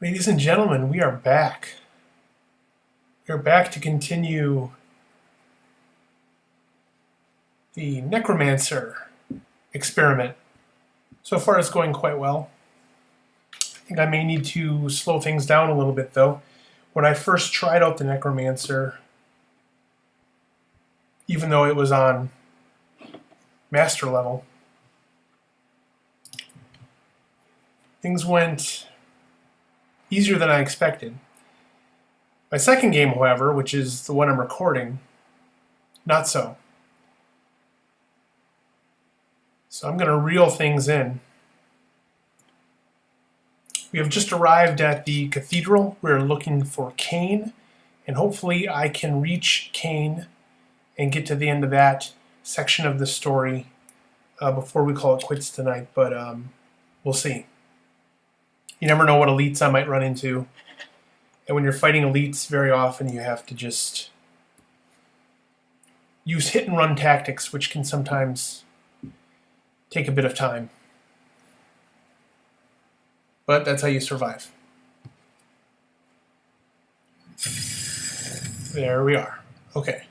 Ladies and gentlemen, we are back. We are back to continue the Necromancer experiment. So far it's going quite well. I think I may need to slow things down a little bit though. When I first tried out the Necromancer, even though it was on master level, things went easier than I expected. My second game, however, which is the one I'm recording, not so. So I'm going to reel things in. We have just arrived at the cathedral. We're looking for Cain, and hopefully I can reach Cain and get to the end of that section of the story before we call it quits tonight, but we'll see. You never know what elites I might run into. And when you're fighting elites, very often you have to just use hit and run tactics, which can sometimes take a bit of time. But that's how you survive. There we are. Okay.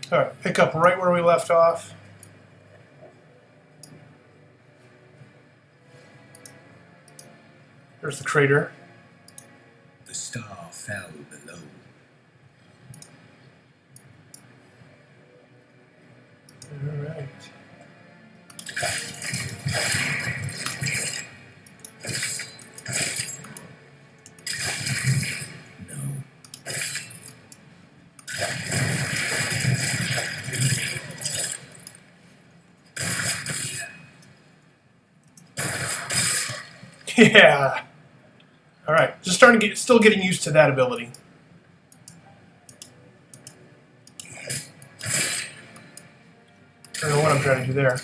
All right, pick up right where we left off. There's the crater. The star fell below. All right. Yeah. All right. Just still getting used to that ability. I don't know what I'm trying to do there.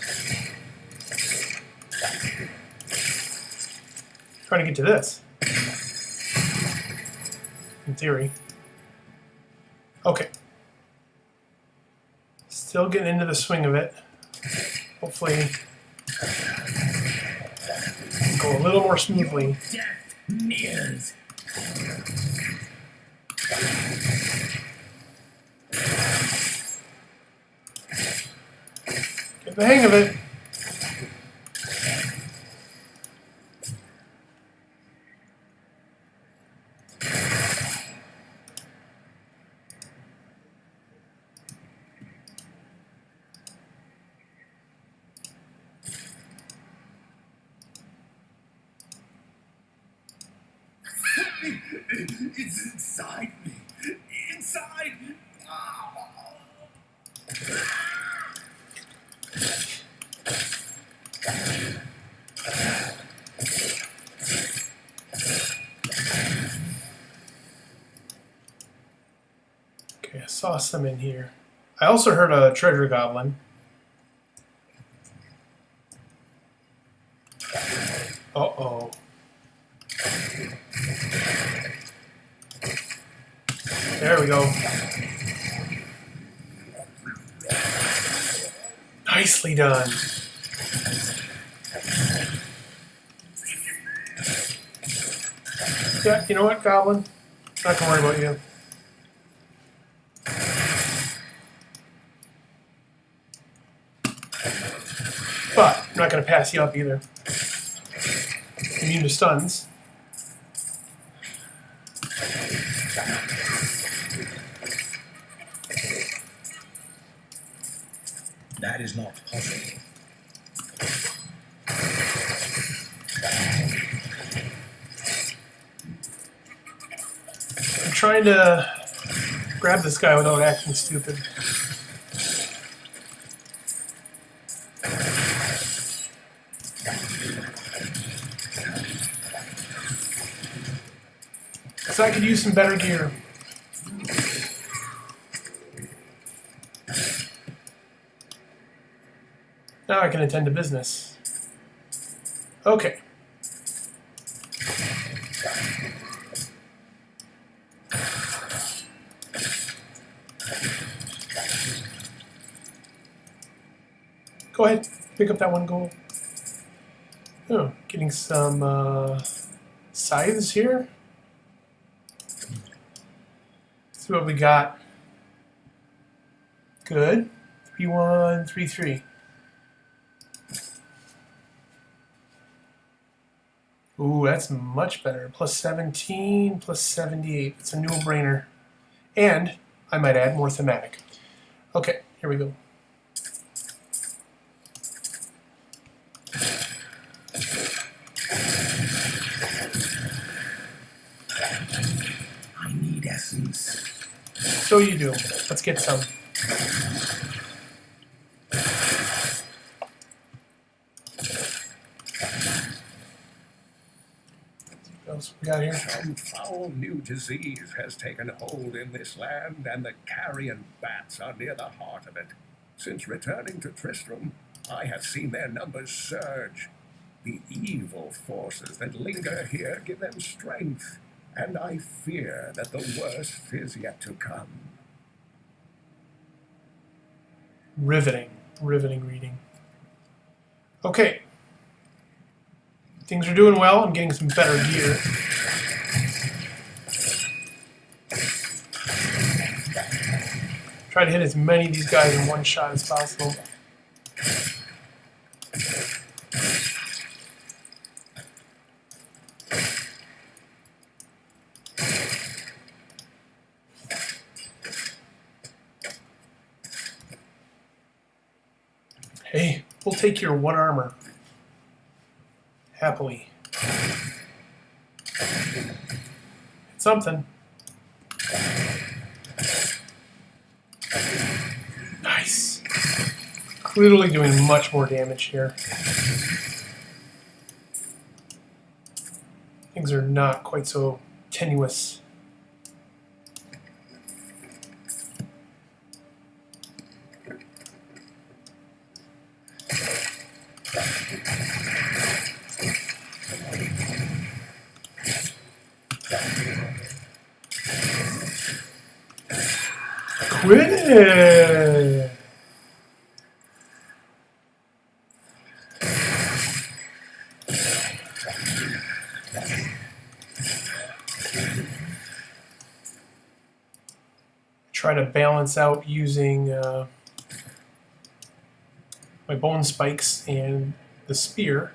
Trying to get to this. In theory. Okay. Still getting into the swing of it. Hopefully go a little more smoothly. Death nears. Get the hang of it. It's inside me. Inside. Okay, I saw some in here. I also heard a treasure goblin. Uh-oh. There we go. Nicely done. Yeah, you know what, Goblin? Not gonna worry about you. But I'm not gonna pass you up either. Immune to stuns. That is not possible. I'm trying to grab this guy without acting stupid. So I could use some better gear. Now I can attend to business. Okay. go ahead. Pick up that one gold. Oh, getting some scythes here. See what we got. Good. 3-1, 3-3. Ooh, that's much better. Plus 17, plus 78. It's a no-brainer. And, I might add, more thematic. Okay, here we go. I need essence. So you do. Let's get some. What else we got here? Some foul new disease has taken hold in this land, and the carrion bats are near the heart of it. Since returning to Tristram, I have seen their numbers surge. The evil forces that linger here give them strength, and I fear that the worst is yet to come. Riveting. Riveting reading. Okay. Things are doing well. I'm getting some better gear. Try to hit as many of these guys in one shot as possible. Hey, we'll take your 1 armor. Happily. It's something. Nice. Clearly doing much more damage here. Things are not quite so tenuous. Quit it! Try to balance out using my bone spikes and the spear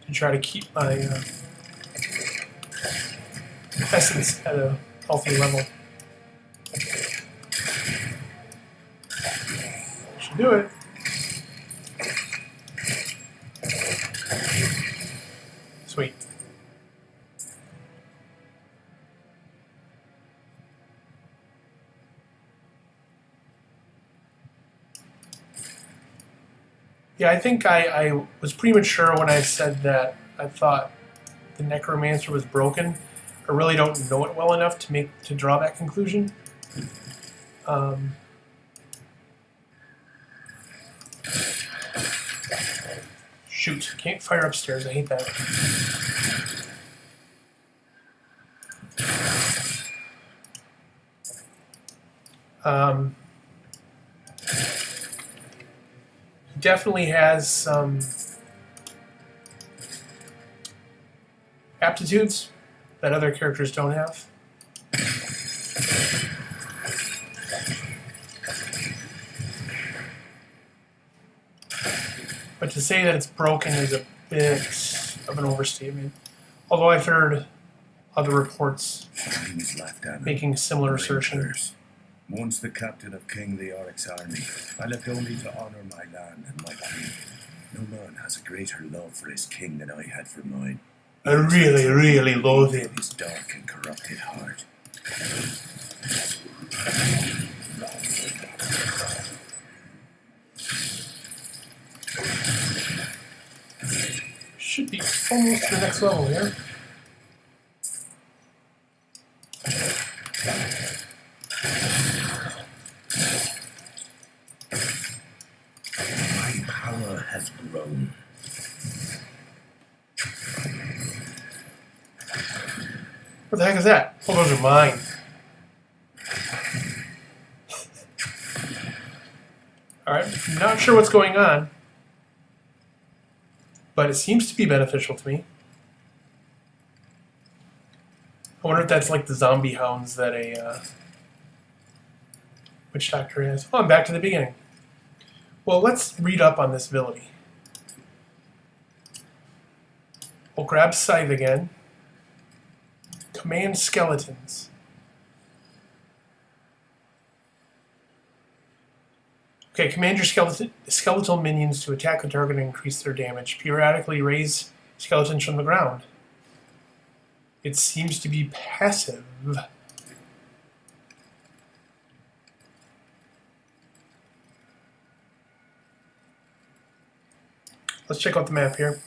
to try to keep my essence at a healthy level. Should do it. Sweet. Yeah, I think I was premature when I said that I thought the Necromancer was broken. I really don't know it well enough to draw that conclusion. Shoot, can't fire upstairs. I hate that. Definitely has some aptitudes that other characters don't have. But to say that it's broken is a bit of an overstatement. Although I've heard other reports making a similar assertion. Once the captain of King Leoric's army, I left only to honour my land and my king. No man has a greater love for his king than I had for mine. I really, really loathe him. His dark and corrupted heart. Should be almost to the next level here. My power has grown. What the heck is that? Oh, those are mine. Alright, I'm not sure what's going on, but it seems to be beneficial to me. I wonder if that's like the zombie hounds that a witch doctor has. Oh, I'm back to the beginning. Well, let's read up on this ability. We'll grab Scythe again. Command skeletons. Okay, command your skeletal minions to attack a target and increase their damage. Periodically raise skeletons from the ground. It seems to be passive. Let's check out the map here.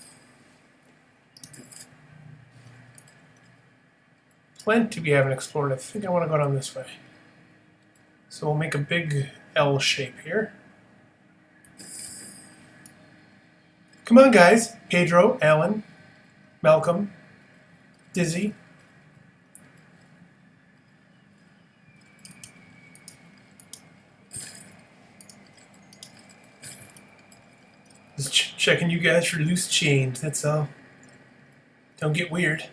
Plenty we haven't explored. I think I want to go down this way. So we'll make a big L shape here. Come on, guys. Pedro, Alan, Malcolm, Dizzy. Just checking you guys for loose change, that's all. Don't get weird.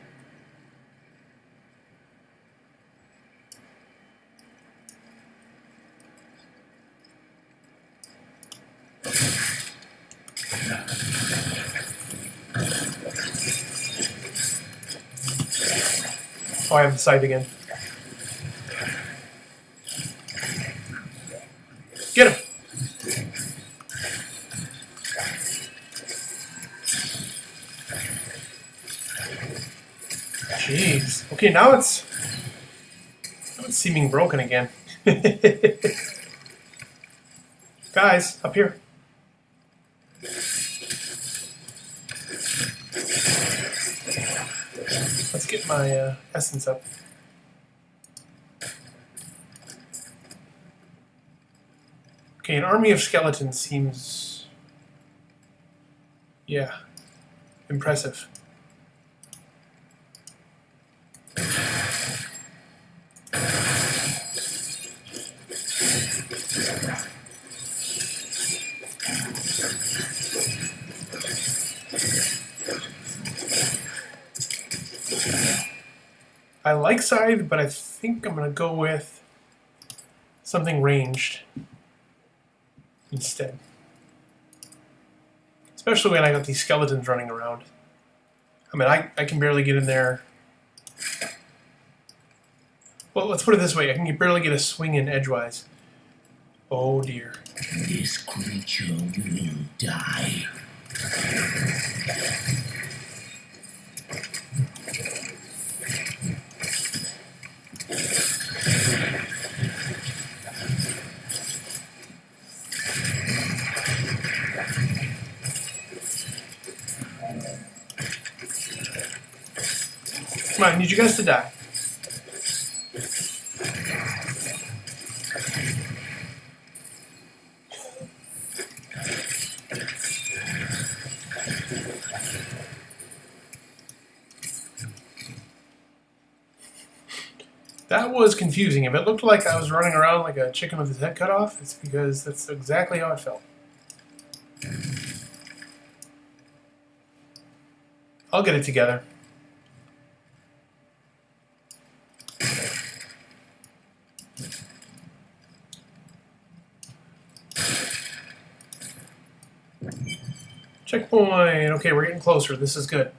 Oh, I have the scythe again. Get him! Jeez. Okay, now it's seeming broken again. Guys, up here. Let's get my essence up. Okay, an army of skeletons seems, yeah, impressive. I like Scythe, but I think I'm going to go with something ranged instead. Especially when I got these skeletons running around. I mean, I can barely get in there. Well, let's put it this way. I can barely get a swing in edgewise. Oh, dear. This creature will die. Come on, I need you guys to die. That was confusing. If it looked like I was running around like a chicken with his head cut off, it's because that's exactly how it felt. I'll get it together. Checkpoint. Okay, we're getting closer. This is good.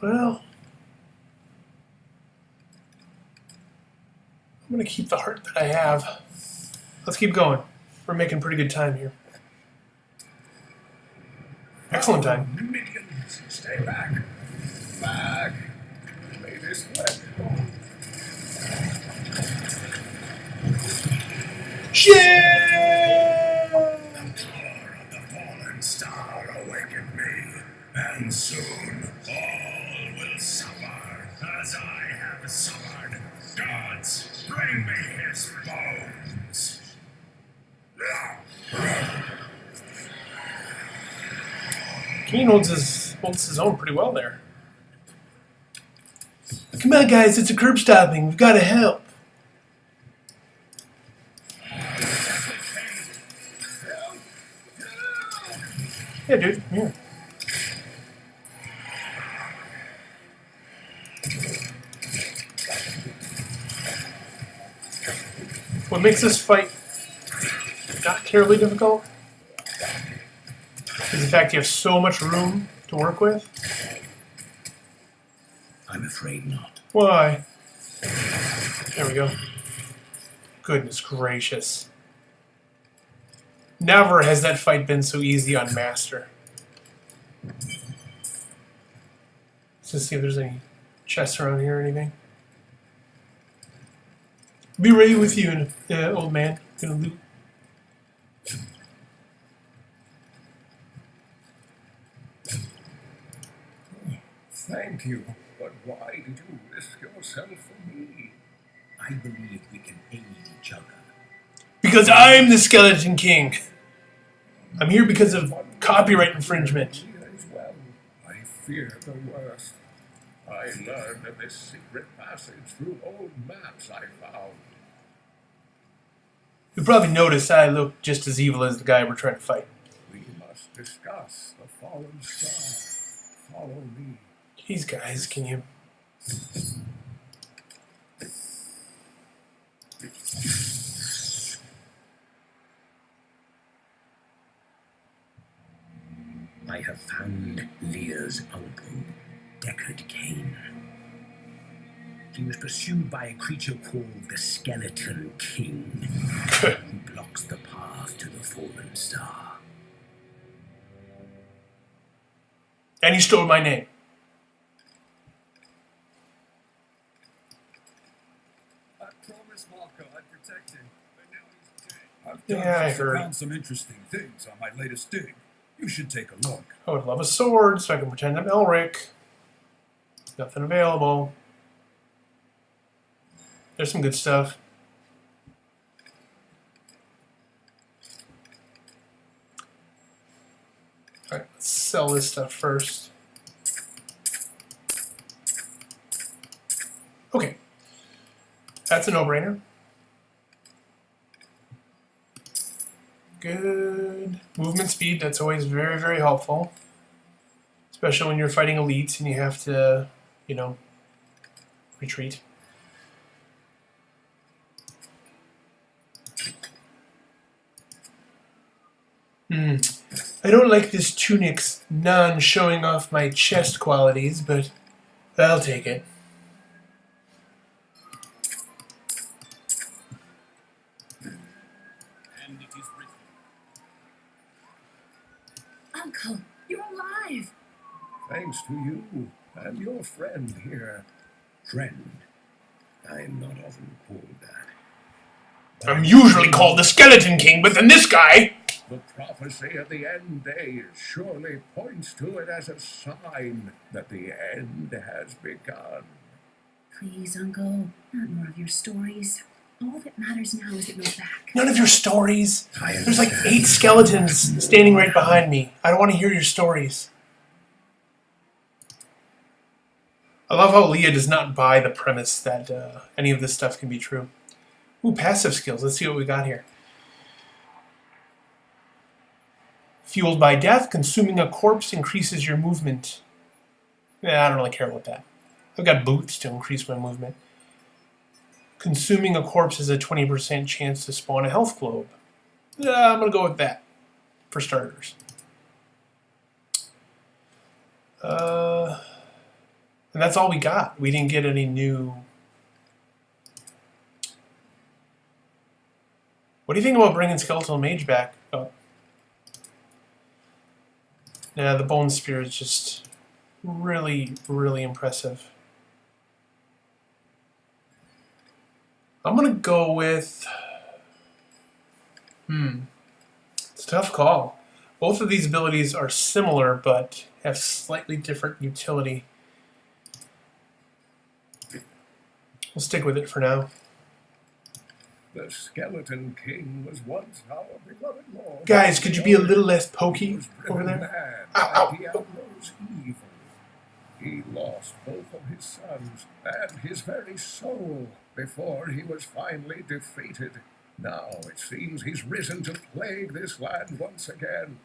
Well, I'm going to keep the heart that I have. Let's keep going. We're making pretty good time here. Excellent time. Minions, stay back. Back. May this let go. Yeah! The power of the fallen star awakened me, and soon all will suffer as I have suffered. Gods, bring me his bones. Kane holds his own pretty well there. Come on, guys, it's a curb stopping. We've got to help. dude. Here. What makes this fight not terribly difficult is the fact you have so much room to work with. I'm afraid not. Why? There we go. Goodness gracious. Never has that fight been so easy on Master. Let's just see if there's any chests around here or anything. Be ready with you, old man. Gonna loot. Thank you, but why did you risk yourself for me? I believe we can aid each other. Because I'm the Skeleton King. I'm here because of copyright infringement. As well. I fear the worst. I learned of this secret passage through old maps I found. You probably noticed I look just as evil as the guy we're trying to fight. We must discuss the fallen star. Follow me. Jeez, guys, can you... I have found Lear's uncle, Deckard Cain. He was pursued by a creature called the Skeleton King, who blocks the path to the fallen star. And he stole my name. I promised Marco I'd protect him, but now he's dead. I've Yeah, I just heard. found some interesting things on my latest dig. You should take a look. I would love a sword so I can pretend I'm Elric. Nothing available. There's some good stuff. Alright, let's sell this stuff first. Okay. That's a no-brainer. Good. Movement speed, that's always very, very helpful. Especially when you're fighting elites and you have to, you know, retreat. I don't like this tunic's non-showing off my chest qualities, but I'll take it. And it is written. Uncle, you're alive! Thanks to you and your friend here. Friend, I am not often called that. I'm usually called the Skeleton King, but then this guy... The prophecy of the end days surely points to it as a sign that the end has begun. Please, Uncle, not more of your stories. All that matters now is that you're back. None of your stories. I There's like understand. 8 skeletons standing right behind me. I don't want to hear your stories. I love how Leah does not buy the premise that any of this stuff can be true. Ooh, passive skills. Let's see what we got here. Fueled by death, consuming a corpse increases your movement. Yeah, I don't really care about that. I've got boots to increase my movement. Consuming a corpse has a 20% chance to spawn a health globe. Yeah, I'm going to go with that, for starters. And that's all we got. We didn't get any new... What do you think about bringing Skeletal Mage back up? Yeah, the Bone Spear is just really, really impressive. I'm going to go with... It's a tough call. Both of these abilities are similar, but have slightly different utility. We'll stick with it for now. The Skeleton King was once our beloved lord. Guys, could you be a little less pokey Was over driven there? mad Ow, ow. by Diablo's evil. He lost both of his sons and his very soul before he was finally defeated. Now it seems he's risen to plague this land once again.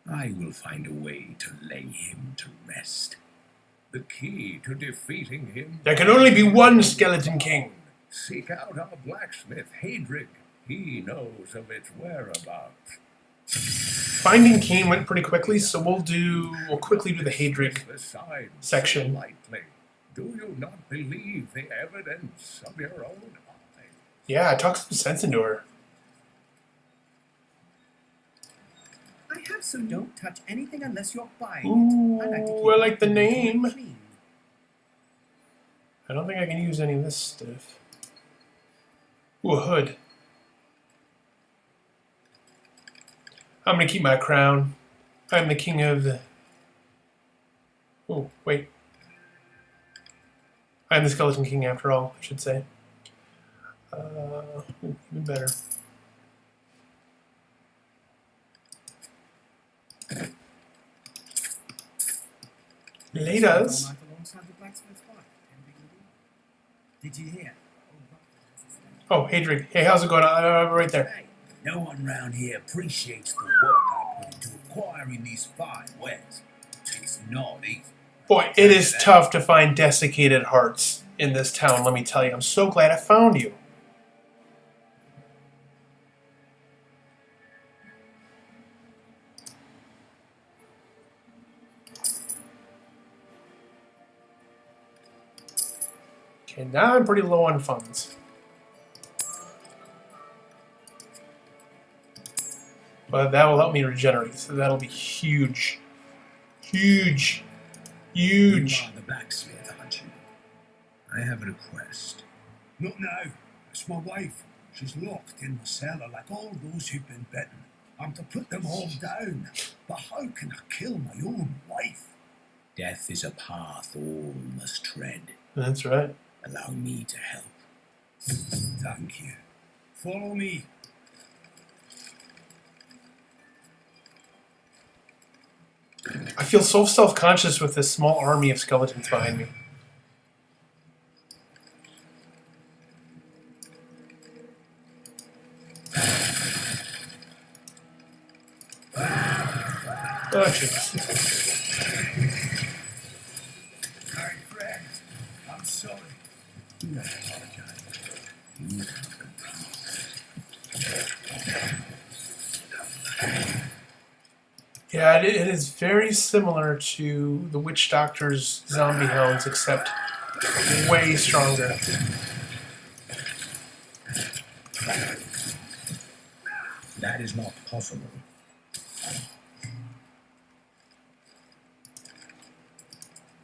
I will find a way to lay him to rest. The key to defeating him... There can only be one Skeleton King. Seek out our blacksmith, Hadrig. He knows of its whereabouts. Finding Cain went pretty quickly, so we'll quickly do the Hadrig The side section. so lightly. Do you not believe the evidence of your own eyes? Yeah, talk some sense into her. I have some. Don't touch anything unless you're buying Ooh, it. I like to keep I like the my name. clean. I don't think I can use any of this stuff. Ooh, a hood. I'm gonna keep my crown. I'm the king of the... Oh, wait. I'm the Skeleton King after all, I should say. Even better. Laters. Did you hear? Oh, Hadrig. Hey, how's it going? Right there. Hey, no one round here appreciates the work I put into acquiring these fine wares. It's not easy. Boy, it is tough to find desiccated hearts in this town, let me tell you. I'm so glad I found you. Okay, now I'm pretty low on funds. But that will help me regenerate, so that'll be huge. Huge. Huge. You are the blacksmith, aren't you? I have a request. Not now. It's my wife. She's locked in the cellar like all those who've been bitten. I'm to put them all down. But how can I kill my own wife? Death is a path all must tread. That's right. Allow me to help. Thank you. Follow me. I feel so self-conscious with this small army of skeletons behind me. Oh, jeez. My friend, I'm sorry. Do not apologize. You have complete. Yeah, it is very similar to the Witch Doctor's zombie hounds, except way stronger. That is not possible.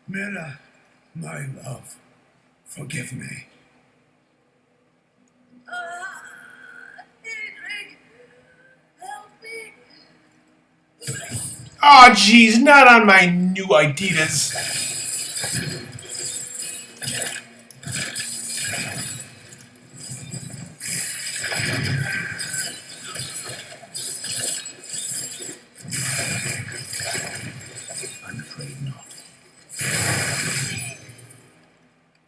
Mira, my love, forgive me. Hadrig, help me. Oh, jeez, not on my new Adidas. I'm afraid not.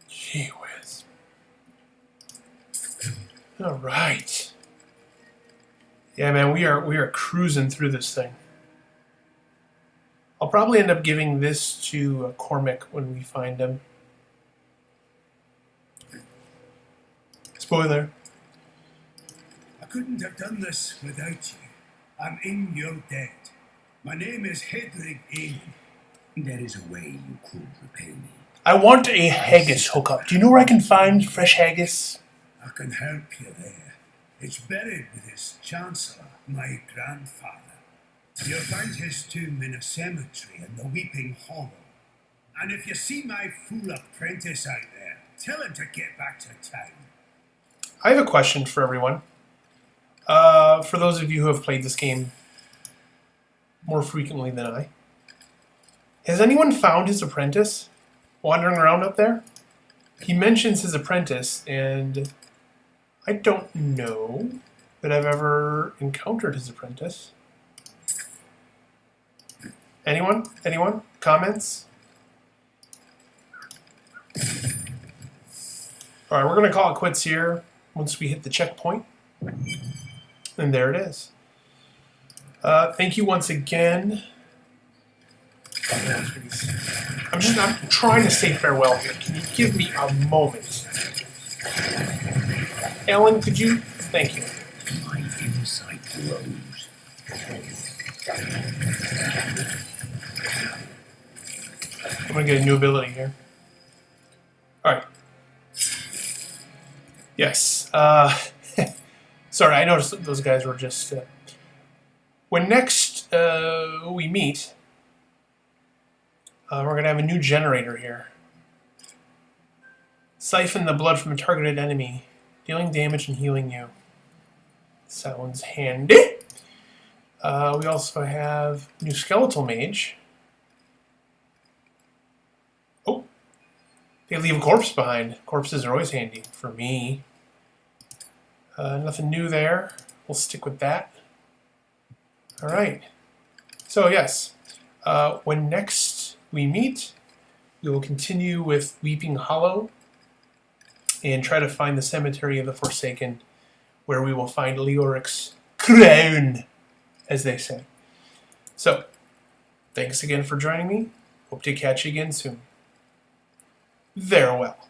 Gee whiz. All right. Yeah, man, we are cruising through this thing. I'll probably end up giving this to Cormac when we find him. Spoiler. I couldn't have done this without you. I'm in your debt. My name is Hadrig Ain. There is a way you could repay me. I want a haggis hookup. Do you know where I can find fresh haggis? I can help you there. It's buried with his chancellor, my grandfather. You'll find his tomb in a cemetery in the Weeping Hollow. And if you see my fool apprentice out there, tell him to get back to town. I have a question for everyone. For those of you who have played this game more frequently than I. Has anyone found his apprentice wandering around up there? He mentions his apprentice, and I don't know that I've ever encountered his apprentice. Anyone? Anyone? Comments? All right, we're going to call it quits here once we hit the checkpoint. And there it is. Thank you once again. I'm trying to say farewell here. Can you give me a moment? Ellen, could you? Thank you. My insight grows. I'm gonna get a new ability here. Alright. Yes. Sorry, I noticed that those guys were just... when next we meet, we're going to have a new generator here. Siphon the blood from a targeted enemy, dealing damage and healing you. Sounds handy. We also have new skeletal mage. Oh, they leave a corpse behind. Corpses are always handy for me. Nothing new there. We'll stick with that. All right. So yes, when next we meet, we will continue with Weeping Hollow and try to find the Cemetery of the Forsaken, where we will find Leoric's crown, as they say. So, thanks again for joining me. Hope to catch you again soon. Farewell.